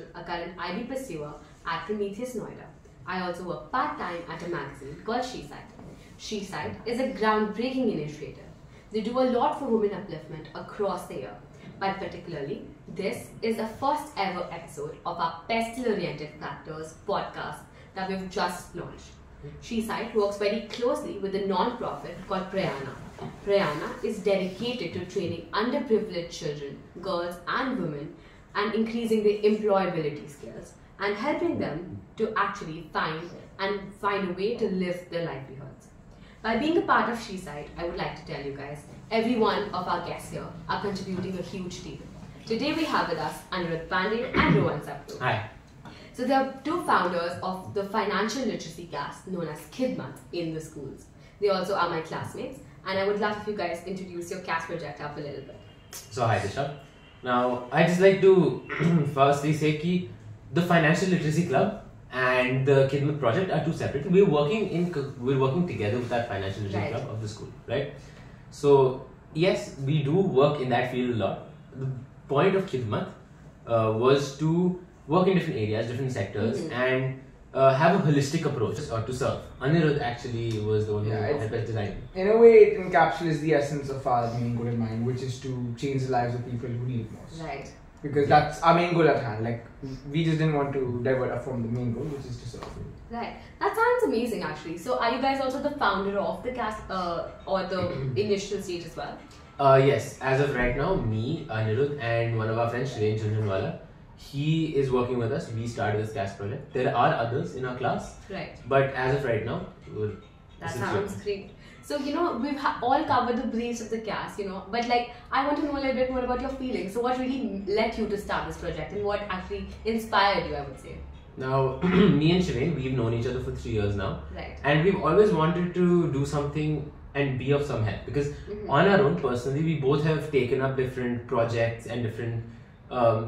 Kaushal, a current IB pursuer at Prometheus, Noida. I also work part-time at a magazine called SheSight. SheSight is a groundbreaking initiative. They do a lot for women upliftment across the year, but particularly, this is the first ever episode of our Pestle-Oriented Factors podcast that we've just launched. SheSight works very closely with a non-profit called Prayana. Prayana is dedicated to training underprivileged children, girls and women and increasing their employability skills and helping them to actually find a way to live their livelihoods. By being a part of SheSight, I would like to tell you guys, every one of our guests here are contributing a huge deal. Today we have with us Anirudh Pandey and Rohan Saptu. Hi. So they are two founders of the financial literacy CAS known as Khidmat in the schools. They also are my classmates, and I would love if you guys introduce your CAS project up a little bit. So hi Disha. Now I just like to firstly say that the Financial Literacy Club and the Khidmat project are two separate. We're working together with that Financial Literacy Club of the school, right? So yes, we do work in that field a lot. The point of Khidmat was to work in different areas, different sectors, and have a holistic approach to serve. Anirudh actually was the one who helped us design. In a way, it encapsulates the essence of our main goal in mind, which is to change the lives of people who need it most. Right. Because that's our main goal at hand. Like, we just didn't want to divert from the main goal, which is to serve. Right. That sounds amazing, actually. So, are you guys also the founder of the CAS or the initial stage as well? Yes. As of right now, me, Anirudh, and one of our friends, Shreya Jhunjhunwala, he is working with us. We started this CAS project. There are others in our class. Right. But as of right now, that sounds great. So, we've all covered the briefs of the CAS, but I want to know a little bit more about your feelings. So, what really led you to start this project and what actually inspired you, I would say? Now, me and Shreya, we've known each other for 3 years now. Right. And we've always wanted to do something and be of some help. Because on our own, personally, we both have taken up different projects and different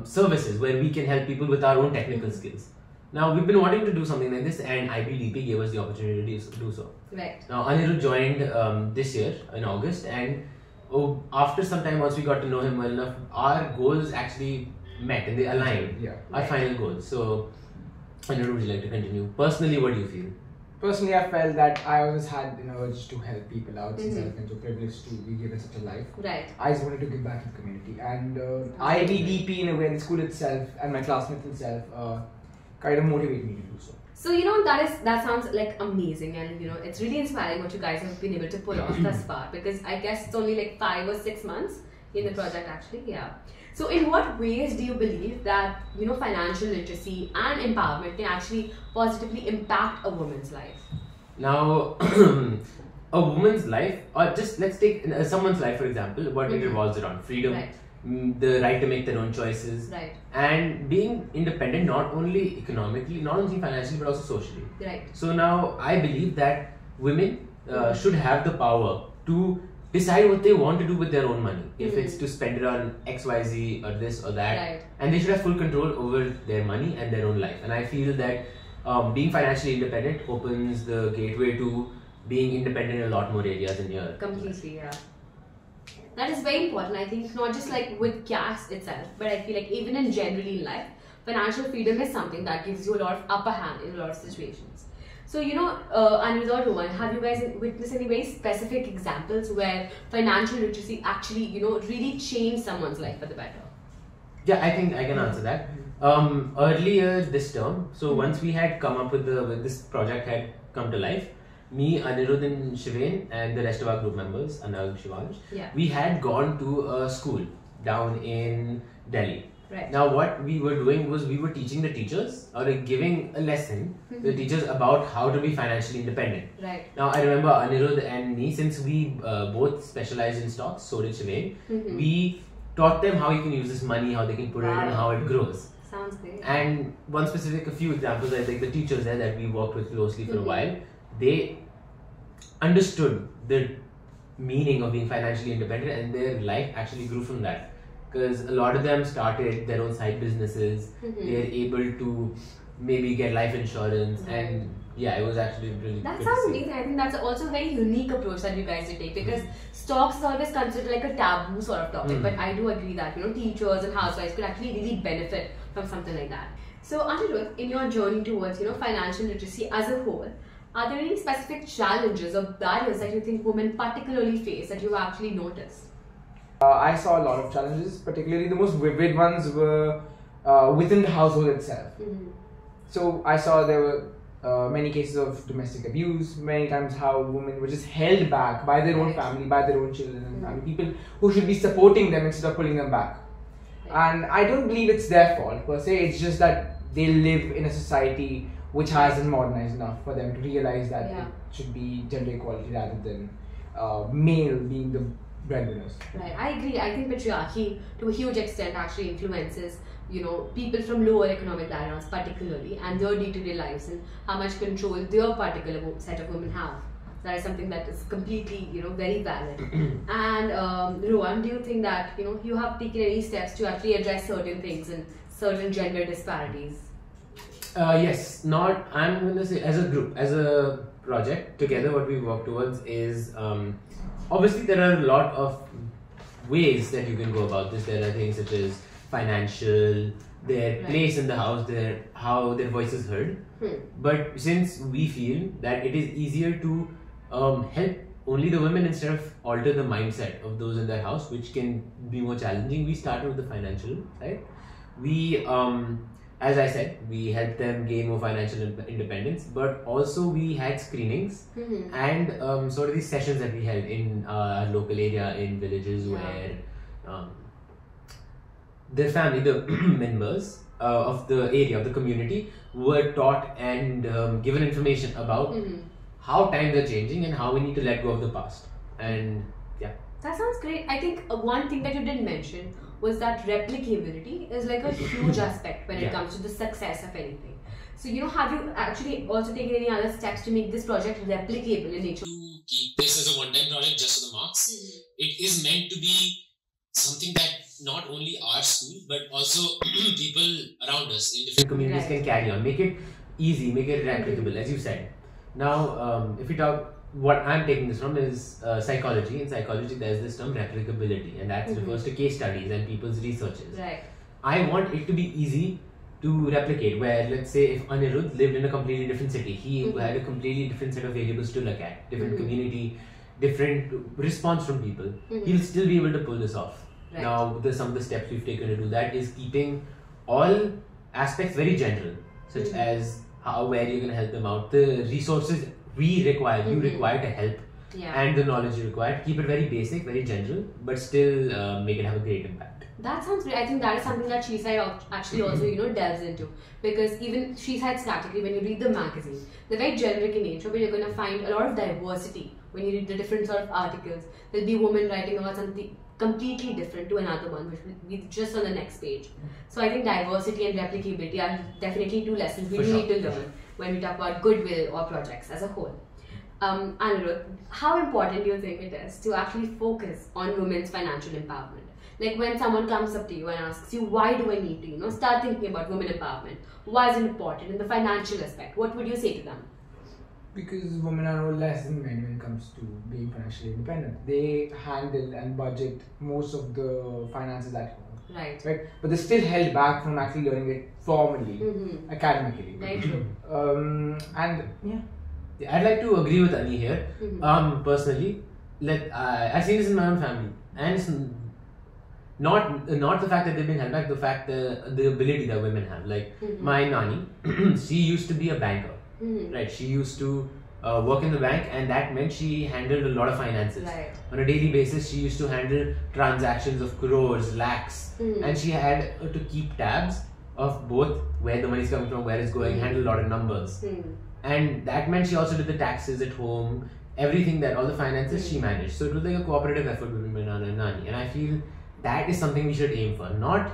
services where we can help people with our own technical skills. Now we've been wanting to do something like this, and IBDP gave us the opportunity to do so. Right. Now Anirudh joined this year in August, and after some time, once we got to know him well enough, our goals actually met and they aligned. Yeah. Our final goals. So Anirudh, would you like to continue? Personally, what do you feel? Personally, I felt that I always had an urge to help people out since I've been so privileged to be given such a life. Right. I just wanted to give back to the community, and IBDP in a way, the school itself and my classmates itself kind of motivate me to do so. So that sounds like amazing, and it's really inspiring what you guys have been able to pull off thus far, because I guess it's only like 5 or 6 months in the project actually. Yeah. So in what ways do you believe that financial literacy and empowerment can actually positively impact a woman's life? Now, a woman's life, or just let's take someone's life for example, what it revolves around: freedom, the right to make their own choices, and being independent, not only economically, not only financially, but also socially. Right. So now I believe that women should have the power to decide what they want to do with their own money. If it's to spend it on XYZ or this or that, and they should have full control over their money and their own life. And I feel that being financially independent opens the gateway to being independent in a lot more areas in your completely life. That is very important. I think not just like with CAS itself, but I feel like even in generally in life, financial freedom is something that gives you a lot of upper hand in a lot of situations. So, Anirudh or Rohan, have you guys witnessed any very specific examples where financial literacy actually, really changed someone's life for the better? Yeah, I think I can answer that. Earlier this term, so once we had come up with this project had come to life, me, Anirudh and Shivain and the rest of our group members, Anag, Shivansh, we had gone to a school down in Delhi. Right. Now what we were doing was we were teaching the teachers, or giving a lesson to the teachers about how to be financially independent. Right. Now I remember Anirudh and me, since we both specialized in stocks, so did Shivain, we taught them how you can use this money, how they can put it in, and how it grows. Sounds great. And a few examples, I think the teachers there that we worked with closely for a while, they understood the meaning of being financially independent, and their life actually grew from that. Because a lot of them started their own side businesses, they're able to maybe get life insurance, and it was actually really That sounds amazing. I think that's also a very unique approach that you guys did take, because stocks is always considered like a taboo sort of topic, but I do agree that teachers and housewives could actually really benefit from something like that. So Anirudh, in your journey towards financial literacy as a whole, are there any specific challenges or barriers that you think women particularly face that you've actually noticed? I saw a lot of challenges, particularly the most vivid ones were within the household itself. So I saw there were many cases of domestic abuse, many times how women were just held back by their own family, by their own children and family, people who should be supporting them instead of pulling them back. And I don't believe it's their fault per se, it's just that they live in a society which hasn't modernized enough for them to realize that it should be gender equality rather than male being the breadwinners. Right, I agree. I think patriarchy to a huge extent actually influences people from lower economic backgrounds particularly, and their day-to-day lives and how much control their particular set of women have. That is something that is completely very valid. And Rohan, do you think that you have taken any steps to actually address certain things and certain gender disparities? Yes, I'm going to say as a group, as a project, together what we work towards is, obviously there are a lot of ways that you can go about this. There are things such as financial, their place in the house, how their voice is heard. But since we feel that it is easier to help only the women instead of alter the mindset of those in their house, which can be more challenging, we started with the financial side. We as I said, we helped them gain more financial independence, but also we had screenings and sort of these sessions that we held in our local area, in villages where their family, the members of the area, of the community, were taught and given information about how times are changing and how we need to let go of the past. And yeah. That sounds great. I think one thing that you didn't mention was that replicability is like a huge aspect when it comes to the success of anything. So, have you actually also taken any other steps to make this project replicable in nature? To keep this as a one-time project just for the marks, it is meant to be something that not only our school but also people around us in different communities can carry on. Make it easy, make it replicable, as you said. Now, if we talk, what I'm taking this from is psychology. In psychology, there's this term replicability, and that refers to case studies and people's researches. Right. I want it to be easy to replicate, where let's say if Anirudh lived in a completely different city, he had a completely different set of variables to look at, different community, different response from people. He'll still be able to pull this off. Right. Now, some of the steps we've taken to do that is keeping all aspects very general, such as where you're going to help them out, the resources we require, you require to help, and the knowledge you require. Keep it very basic, very general, but still make it have a great impact. That sounds great. I think that is something that SheSight actually also delves into, because even SheSight's category, when you read the magazine, they're very generic in nature, but you're going to find a lot of diversity when you read the different sort of articles. There'll be a woman writing about something completely different to another one, which will be just on the next page. So I think diversity and replicability are definitely two lessons we need to learn when we talk about goodwill or projects as a whole. Anirudh, how important do you think it is to actually focus on women's financial empowerment? Like when someone comes up to you and asks you, why do I need to start thinking about women empowerment? Why is it important in the financial aspect? What would you say to them? Because women are no less than men when it comes to being financially independent. They handle and budget most of the finances at home. Right. But they're still held back from actually learning it formally, academically. Very true. And I'd like to agree with Ani here. Personally, I've seen this in my own family, and it's not the fact that they've been held back, the fact the ability that women have. Like my nani, she used to be a banker. Right, she used to work in the bank, and that meant she handled a lot of finances. Right. On a daily basis, she used to handle transactions of crores, lakhs, and she had to keep tabs of both where the money is coming from, where it's going, handle a lot of numbers. And that meant she also did the taxes at home, everything all the finances she managed. So it was like a cooperative effort between my nana and nani, and I feel that is something we should aim for, not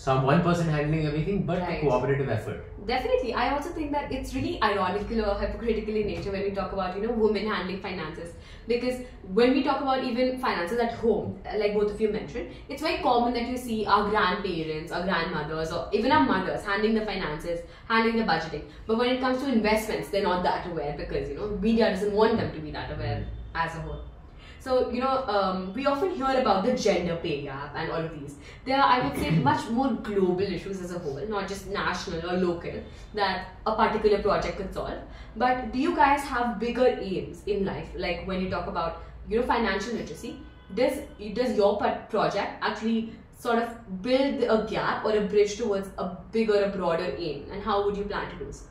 one person handling everything, but a cooperative effort. Definitely. I also think that it's really ironical or hypocritical in nature when we talk about, women handling finances. Because when we talk about even finances at home, like both of you mentioned, it's very common that you see our grandparents, our grandmothers, or even our mothers handling the finances, handling the budgeting. But when it comes to investments, they're not that aware because, media doesn't want them to be that aware as a whole. So, we often hear about the gender pay gap and all of these. They are, I would say, much more global issues as a whole, not just national or local, that a particular project could solve. But do you guys have bigger aims in life? Like when you talk about, financial literacy, does your project actually sort of build a gap or a bridge towards a bigger, a broader aim? And how would you plan to do so?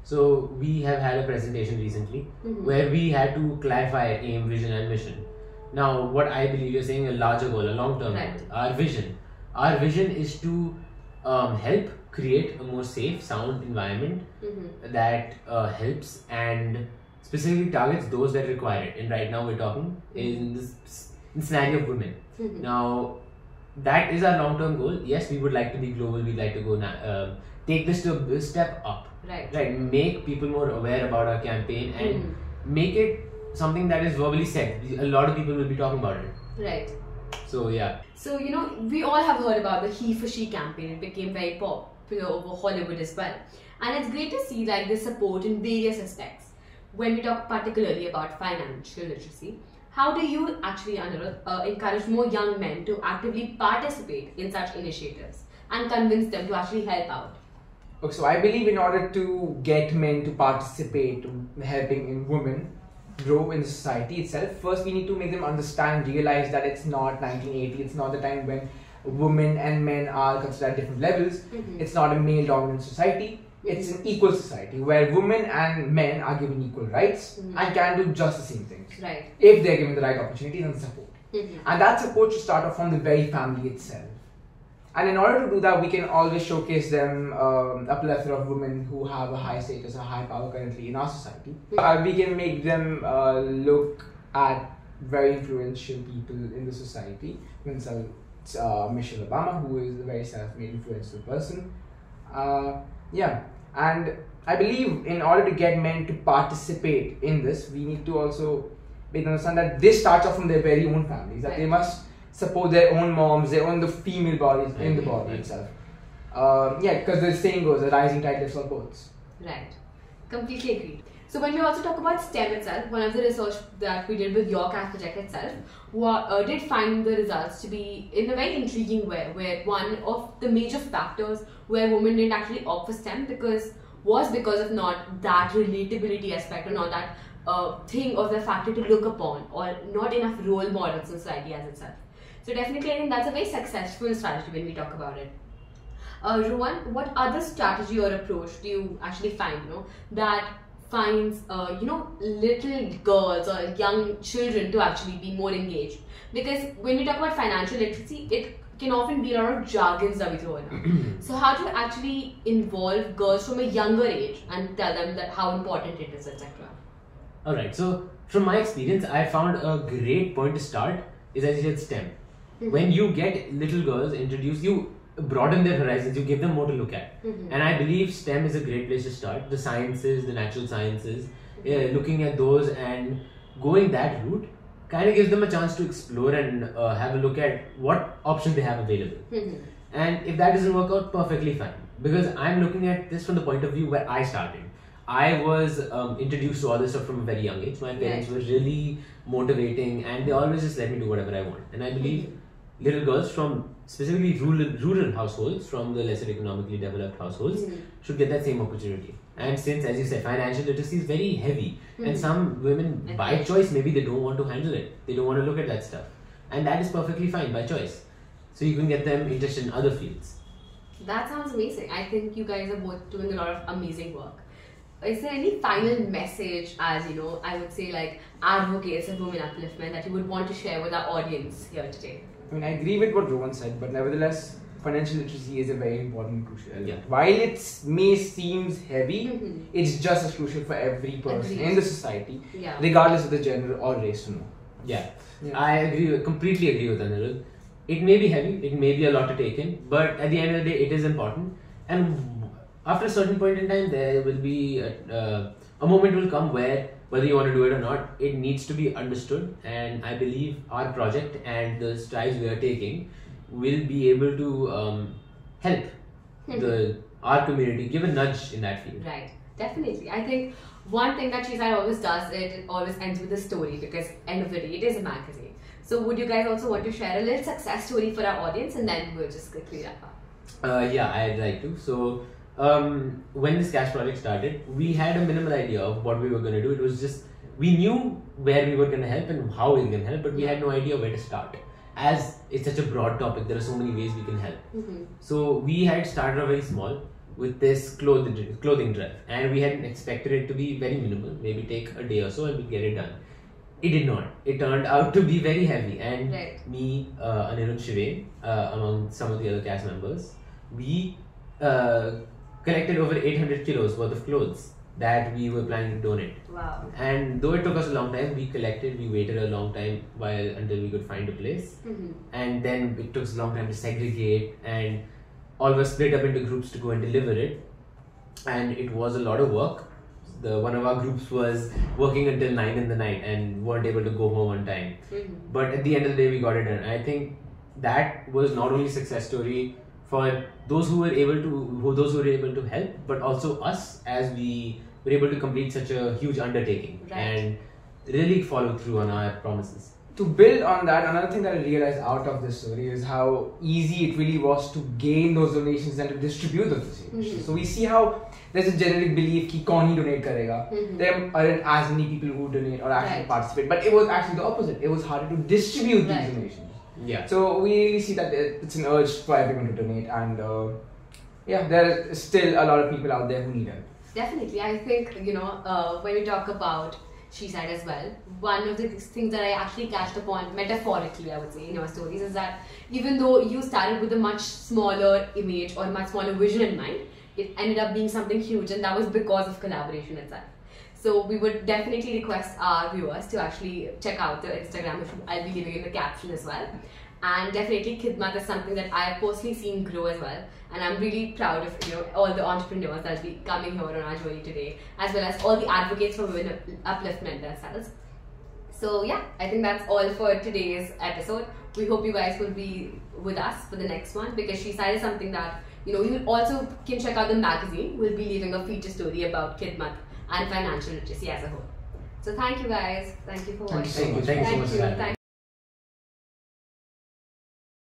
So we have had a presentation recently where we had to clarify aim, vision and mission. Now what I believe you're saying a larger goal, a long-term goal. Our vision is to help create a more safe, sound environment that helps and specifically targets those that require it. And right now we're talking in this scenario of women. Now that is our long-term goal. Yes, we would like to be global. We'd like to go take this to a step up. Right. Make people more aware about our campaign and make it something that is verbally said. A lot of people will be talking about it. Right. So yeah. So we all have heard about the He for She campaign. It became very popular over Hollywood as well. And it's great to see this support in various aspects. When we talk particularly about financial literacy, how do you actually encourage more young men to actively participate in such initiatives and convince them to actually help out? Okay, so I believe in order to get men to participate in helping in women grow in society itself, first we need to make them understand, realize that it's not 1980, it's not the time when women and men are considered at different levels. It's not a male-dominant society. It's an equal society where women and men are given equal rights and can do just the same things if they're given the right opportunities and support. And that support should start off from the very family itself. And in order to do that, we can always showcase them a plethora of women who have a high status, a high power currently in our society. We can make them look at very influential people in the society. For instance, Michelle Obama, who is a very self-made influential person. And I believe in order to get men to participate in this, we need to also make them understand that this starts off from their very own families, that they must support their own moms, the female bodies in the body itself. Because the saying goes, a rising tide lifts all boats. Right. Completely agree. So when we also talk about STEM itself, one of the research that we did with your CAS project itself did find the results to be in a very intriguing way, where one of the major factors where women didn't actually opt for STEM was because of not that relatability aspect, or not that thing or the factor to look upon, or not enough role models in society as itself. So definitely I think that's a very successful strategy when we talk about it. Rohan, what other strategy or approach do you actually find that finds little girls or young children to actually be more engaged? Because when we talk about financial literacy, it can often be a lot of jargons that we throw in. So how do you actually involve girls from a younger age and tell them that how important it is, etc.? Alright, so from my experience, I found a great point to start is, as you said, STEM. When you get little girls introduced, you broaden their horizons, you give them more to look at. And I believe STEM is a great place to start. The sciences, the natural sciences, looking at those and going that route kind of gives them a chance to explore and have a look at what options they have available. And if that doesn't work out, perfectly fine. Because I'm looking at this from the point of view where I started. I was introduced to all this stuff from a very young age. My parents were really motivating and they always just let me do whatever I want. And I believe little girls from specifically rural households, from the lesser economically developed households, should get that same opportunity. And since, as you said, financial literacy is very heavy, and some women by choice, maybe they don't want to handle it. They don't want to look at that stuff. And that is perfectly fine by choice. So you can get them interested in other fields. That sounds amazing. I think you guys are both doing a lot of amazing work. Is there any final message as, I would say advocates of women upliftment that you would want to share with our audience here today? I mean, I agree with what Rohan said, but nevertheless, financial literacy is a very important, crucial element. While it may seem heavy, it's just as crucial for every person in the society, regardless of the gender or race to know. I completely agree with Anirudh. It may be heavy, it may be a lot to take in, but at the end of the day, it is important. And after a certain point in time, there will be a moment will come where, whether you want to do it or not, it needs to be understood. And I believe our project and the strides we are taking will be able to help our community, give a nudge in that field. Right. Definitely. I think one thing that SheSight always does, it always ends with a story, because end of the day, it is a magazine. So would you guys also want to share a little success story for our audience, and then we'll just quickly wrap up? Yeah, I'd like to. So when this CAS project started, we had a minimal idea of what we were going to do. It was just, we knew where we were going to help and how we were going to help, but we had no idea where to start. As it's such a broad topic, there are so many ways we can help. So we had started off very small with this clothing drive, and we hadn't expected it to be very minimal, maybe take a day or so and we get it done. It did not. It turned out to be very heavy, and me, Anirudh, Shivain, among some of the other CAS members, we collected over 800 kilos worth of clothes that we were planning to donate. Wow. And though it took us a long time, we waited a long time until we could find a place. And then it took us a long time to segregate, and all of us split up into groups to go and deliver it. And it was a lot of work. One of our groups was working until 9 in the night and weren't able to go home on time. But at the end of the day, we got it done. I think that was not only a success story for those who were able to help, but also us, as we were able to complete such a huge undertaking and really follow through on our promises. To build on that, another thing that I realized out of this story is how easy it really was to gain those donations and to distribute those donations. So we see how there's a generic belief that kaun hi donate karega. There aren't as many people who donate or actually participate, but it was actually the opposite. It was harder to distribute these donations. Yeah. So we really see that it's an urge for everyone to donate, and there are still a lot of people out there who need help. Definitely. I think, when we talk about SheSight as well, one of the things that I actually catched upon metaphorically, I would say, in your stories, is that even though you started with a much smaller image or much smaller vision in mind, it ended up being something huge, and that was because of collaboration itself. So we would definitely request our viewers to actually check out the Instagram, which I'll be leaving in the caption as well. And definitely Khidmat is something that I have personally seen grow as well, and I'm really proud of all the entrepreneurs that will be coming here on our journey today, as well as all the advocates for women upliftment themselves. So yeah, I think that's all for today's episode. We hope you guys will be with us for the next one, because SheSight is something that you also can check out the magazine. We'll be leaving a feature story about Khidmat and financial literacy as a whole. So thank you guys. Thank you for watching. Thank you so much.